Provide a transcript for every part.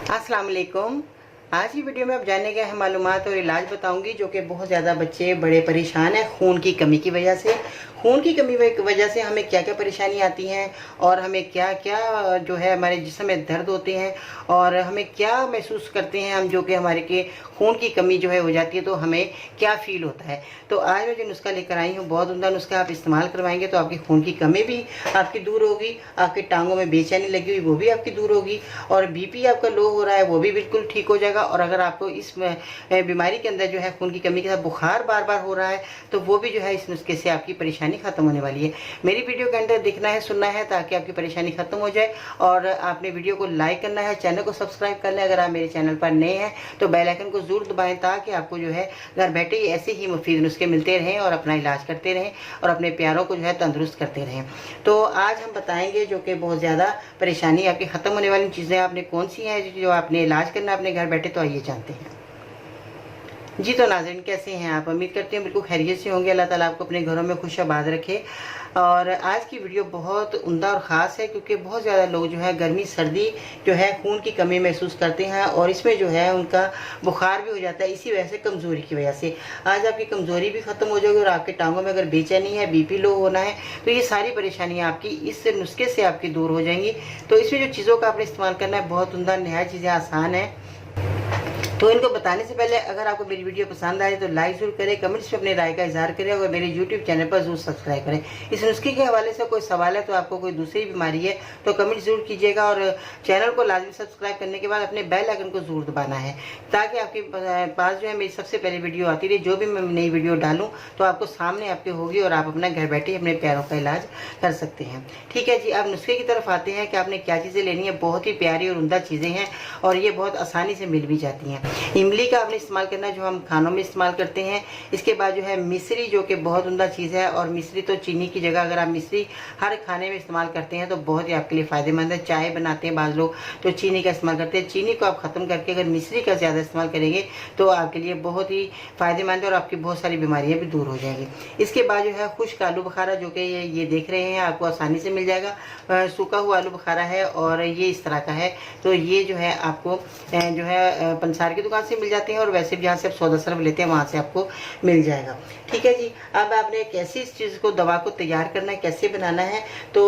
अस्सलाम वालेकुम। आज की वीडियो में आप जानने गए हैं मालूमात और इलाज बताऊंगी जो कि बहुत ज़्यादा बच्चे बड़े परेशान हैं खून की कमी की वजह से। खून की कमी की वजह से हमें क्या क्या परेशानी आती हैं और हमें क्या क्या जो है हमारे जिस्म में दर्द होते हैं और हमें क्या महसूस करते हैं हम जो कि हमारे के खून की कमी जो है हो जाती है तो हमें क्या फ़ील होता है। तो आज मैं जो नुस्खा लेकर आई हूँ बहुत उम्दा नुस्खा, आप इस्तेमाल करवाएंगे तो आपकी खून की कमी भी आपकी दूर होगी, आपकी टांगों में बेचैनी लगी हुई वो भी आपकी दूर होगी और बीपी आपका लो हो रहा है वो भी बिल्कुल ठीक हो जाएगा। और अगर आपको इस बीमारी के अंदर जो है खून की कमी के साथ बुखार बार बार हो रहा है तो वो भी जो है इस नुस्खे से आपकी परेशानी खत्म होने वाली है। मेरी वीडियो के अंदर देखना है, सुनना है ताकि आपकी परेशानी खत्म हो जाए। और आपने वीडियो को लाइक करना है, चैनल को सब्सक्राइब करना है। अगर आप मेरे चैनल पर नए हैं तो बेल आइकन को जरूर दबाएं ताकि आपको जो है घर बैठे ही ऐसे ही मुफीद नुस्खे मिलते रहें और अपना इलाज करते रहें और अपने प्यारों को जो है तंदुरुस्त करते रहें। तो आज हम बताएंगे जो कि बहुत ज़्यादा परेशानी आपकी ख़त्म होने वाली चीज़ें आपने कौन सी हैं जो आपने इलाज करना है अपने घर बैठे। तो आइए जानते हैं। जी तो नाज़रीन, कैसे हैं आप? उम्मीद करते हैं बिल्कुल खैरियत से होंगे। अल्लाह ताला आपको अपने घरों में खुश आबाद रखे। और आज की वीडियो बहुत उम्दा और ख़ास है क्योंकि बहुत ज़्यादा लोग जो है गर्मी सर्दी जो है खून की कमी महसूस करते हैं और इसमें जो है उनका बुखार भी हो जाता है इसी वजह से, कमज़ोरी की वजह से। आज आपकी कमज़ोरी भी ख़त्म हो जाएगी और आपके टांगों में अगर बेचैनी है, बीपी लो होना है तो ये सारी परेशानियाँ आपकी इस नुस्खे से आपकी दूर हो जाएंगी। तो इसमें जो चीज़ों का आपने इस्तेमाल करना है बहुत उम्दा, नहायत चीज़ें आसान है। तो इनको बताने से पहले अगर आपको मेरी वीडियो पसंद आए तो लाइक जरूर करें, कमेंट्स में अपने राय का इजहार करें और मेरे यूट्यूब चैनल पर जरूर सब्सक्राइब करें। इस नुस्खे के हवाले से कोई सवाल है तो आपको कोई दूसरी बीमारी है तो कमेंट जरूर कीजिएगा और चैनल को लाजमी सब्सक्राइब करने के बाद अपने बेल आइकन को जरूर दबाना है ताकि आपके पास जो है मेरी सबसे पहले वीडियो आती रही। जो भी मैं नई वीडियो डालूँ तो आपको सामने आपके होगी और आप अपना घर बैठे अपने प्यारों का इलाज कर सकते हैं। ठीक है जी, अब नुस्खे की तरफ आते हैं कि आपने क्या चीज़ें लेनी है। बहुत ही प्यारी और उम्दा चीज़ें हैं और ये बहुत आसानी से मिल भी जाती हैं। इमली का आपने इस्तेमाल करना है जो हम खानों में इस्तेमाल करते हैं। इसके बाद जो है मिश्री जो कि बहुत उम्दा चीज़ है और मिश्री तो चीनी की जगह अगर आप मिश्री हर खाने में इस्तेमाल करते हैं तो बहुत ही आपके लिए फ़ायदेमंद है। चाय बनाते हैं बाज़ लोग तो चीनी का इस्तेमाल करते हैं, चीनी को आप ख़त्म करके अगर मिश्री का ज़्यादा इस्तेमाल करेंगे तो आपके लिए बहुत ही फ़ायदेमंद है और आपकी बहुत सारी बीमारियाँ भी दूर हो जाएंगी। इसके बाद जो है खुश्क आलू बुखारा जो कि ये देख रहे हैं आपको आसानी से मिल जाएगा। सूखा हुआ आलू बुखारा है और ये इस तरह का है। तो ये जो है आपको जो है पंसार की दुकान से मिल जाते हैं और वैसे भी जहाँ से आप सौदा सर्फ लेते हैं वहाँ से आपको मिल जाएगा। ठीक है जी, अब आपने कैसी इस चीज़ को दवा को तैयार करना है, कैसे बनाना है। तो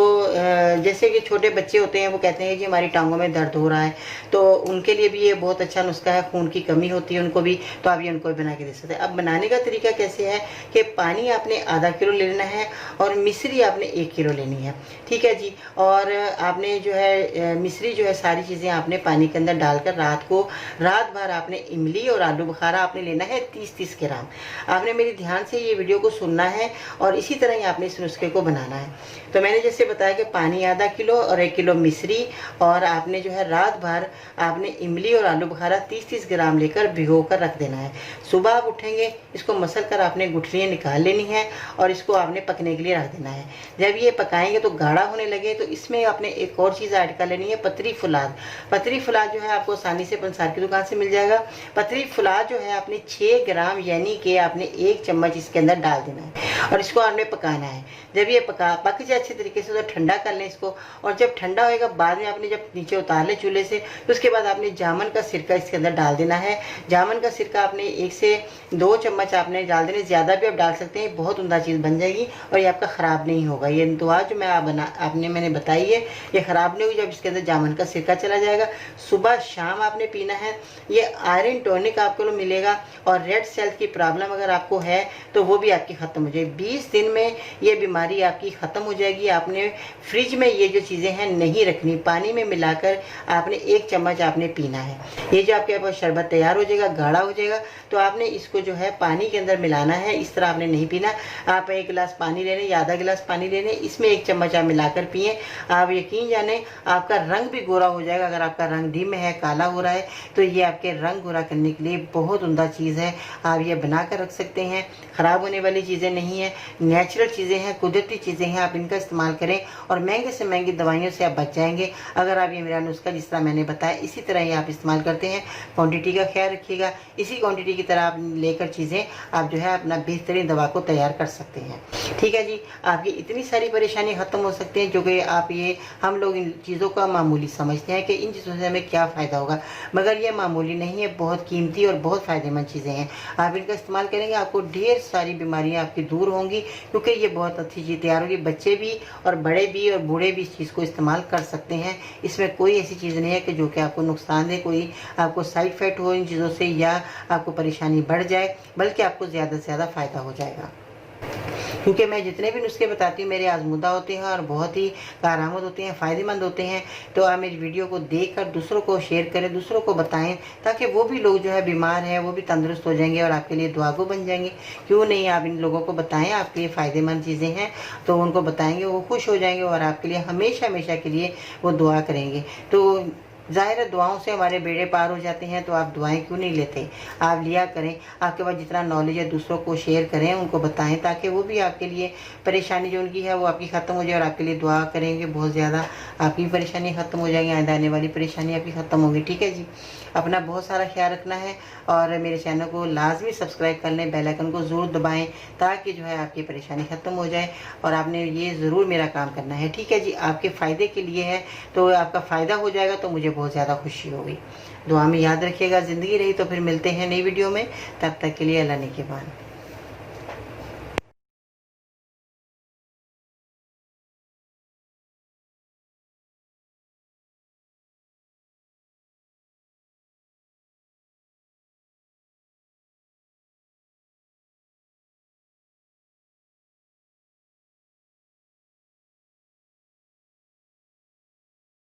जैसे कि छोटे बच्चे होते हैं वो कहते हैं कि हमारी टांगों में दर्द हो रहा है तो उनके लिए भी ये बहुत अच्छा नुस्खा है। खून की कमी होती है उनको भी तो आप ये उनको भी बना के दे सकते हैं। अब बनाने का तरीका कैसे है कि पानी आपने आधा किलो लेना है और मिश्री आपने 1 किलो लेनी है। ठीक है जी, और आपने जो है मिश्री जो है सारी चीज़ें आपने पानी के अंदर डालकर रात भर आपने इमली और आलू बुखारा आपने लेना है 30-30 ग्राम। आपने मेरी ध्यान से ये वीडियो को सुनना है और इसी तरह ही आपने इस नुस्खे को बनाना है। तो मैंने जैसे बताया कि पानी आधा किलो और 1 किलो मिश्री और आपने जो है रात भर आपने इमली और आलू बुखारा 30-30 ग्राम लेकर भिगो कर रख देना है। सुबह आप उठेंगे इसको मसल कर आपने गुठलियाँ निकाल लेनी है और इसको आपने पकने के लिए रख देना है। जब ये पकाएंगे तो गाढ़ा होने लगे तो इसमें आपने एक और चीज़ ऐड कर लेनी है, पतरी फुलाद। पतरी फुलाद जो है आपको आसानी से पंसार की दुकान से मिल जाएगा। पतरी फुलाद जो है आपने 6 ग्राम यानी कि आपने 1 चम्मच इसके अंदर डाल देना है और इसको आपने पकाना है। जब ये पक जाए अच्छे तरीके से तो ठंडा कर लें इसको और जब ठंडा होएगा बाद में आपने जब नीचे उतार ले चूल्हे से तो उसके बाद आपने जामुन का सिरका इसके अंदर डाल देना है। जामुन का सिरका आपने 1 से 2 चम्मच आपने डाल देने, ज़्यादा भी आप डाल सकते हैं, बहुत उम्दा चीज़ बन जाएगी और ये आपका ख़राब नहीं होगा। ये दुआ जो मैंने बताई है ये ख़राब नहीं होगी जब इसके अंदर जामुन का सिरका चला जाएगा। सुबह शाम आपने पीना है। ये आयरन टॉनिक आपको मिलेगा और रेड सेल की प्रॉब्लम अगर आपको है तो वो भी आपकी ख़त्म हो जाएगी। 20 दिन में ये बीमारी आपकी ख़त्म हो जाएगी। आपने फ्रिज में ये जो चीज़ें हैं नहीं रखनी, पानी में मिलाकर आपने 1 चम्मच आपने पीना है। ये जो आपके पास शरबत तैयार हो जाएगा, गाढ़ा हो जाएगा तो आपने इसको जो है पानी के अंदर मिलाना है। इस तरह आपने नहीं पीना। आप 1 गिलास पानी लेने या आधा गिलास पानी लेने, इसमें 1 चम्मच आप मिलाकर पिएँ। आप यकीन जाने आपका रंग भी गोरा हो जाएगा। अगर आपका रंग डिम है, काला हो रहा है तो ये आपके रंग गोरा करने के लिए बहुत उम्दा चीज़ है। आप ये बना कर रख सकते हैं, ख़राब होने वाली चीज़ें नहीं हैं, नेचुरल चीज़ें हैं, कुदरती चीज़ें हैं। आप इनका इस्तेमाल करें और महंगे से महंगी दवाइयों से आप बच जाएंगे अगर आप ये मेरा नुस्खा जिस तरह मैंने बताया इसी तरह ही आप इस्तेमाल करते हैं। क्वांटिटी का ख्याल रखिएगा, इसी क्वांटिटी की तरह आप लेकर चीज़ें आप जो है अपना बेहतरीन दवा को तैयार कर सकते हैं। ठीक है जी, आपकी इतनी सारी परेशानी ख़त्म हो सकती हैं जो कि आप ये हम लोग इन चीज़ों का मामूली समझते हैं कि इन चीज़ों से हमें क्या फ़ायदा होगा, मगर ये मामूली नहीं है, बहुत कीमती और बहुत फ़ायदेमंद चीज़ें हैं। आप इनका इस्तेमाल करेंगे आपको ढेर सारी बीमारियाँ आपकी दूर होंगी, क्योंकि ये बहुत अच्छी चीज़ तैयार होगी। बच्चे भी और बड़े भी और बूढ़े भी इस चीज़ को इस्तेमाल कर सकते हैं। इसमें कोई ऐसी चीज़ नहीं है कि जो कि आपको नुकसान दे, कोई आपको साइड इफ़ेक्ट हो इन चीज़ों से या आपको परेशानी बढ़ जाए, बल्कि आपको ज़्यादा से ज़्यादा फ़ायदा हो जाएगा। क्योंकि मैं जितने भी नुस्खे बताती हूँ मेरे आज़मूदा होते हैं और बहुत ही कारआमद होते हैं, फ़ायदेमंद होते हैं। तो आप मेरी वीडियो को देखकर दूसरों को शेयर करें, दूसरों को बताएं, ताकि वो भी लोग जो है बीमार हैं वो भी तंदुरुस्त हो जाएंगे और आपके लिए दुआगो बन जाएंगे। क्यों नहीं, आप इन लोगों को बताएं, आपके लिए फ़ायदेमंद चीज़ें हैं तो उनको बताएंगे, वो खुश हो जाएंगे और आपके लिए हमेशा हमेशा के लिए वो दुआ करेंगे। तो ज़ाहिर है दुआओं से हमारे बेड़े पार हो जाते हैं, तो आप दुआएं क्यों नहीं लेते, आप लिया करें। आपके पास जितना नॉलेज है दूसरों को शेयर करें, उनको बताएं, ताकि वो भी आपके लिए परेशानी जो उनकी है वो आपकी ख़त्म हो जाए और आपके लिए दुआ करेंगे। बहुत ज़्यादा आपकी परेशानी ख़त्म हो जाएगी, आइंदा आने वाली परेशानी आपकी ख़त्म होगी। ठीक है जी, अपना बहुत सारा ख्याल रखना है और मेरे चैनल को लाजमी सब्सक्राइब कर लें, बेल आइकन को ज़रूर दबाएँ ताकि जो है आपकी परेशानी ख़त्म हो जाए। और आपने ये ज़रूर मेरा काम करना है। ठीक है जी, आपके फ़ायदे के लिए है, तो आपका फ़ायदा हो जाएगा तो मुझे बहुत ज़्यादा खुशी होगी। दुआ में याद रखिएगा। ज़िंदगी रही तो फिर मिलते हैं नई वीडियो में, तब तक के लिए अल्लाह ने के बाद।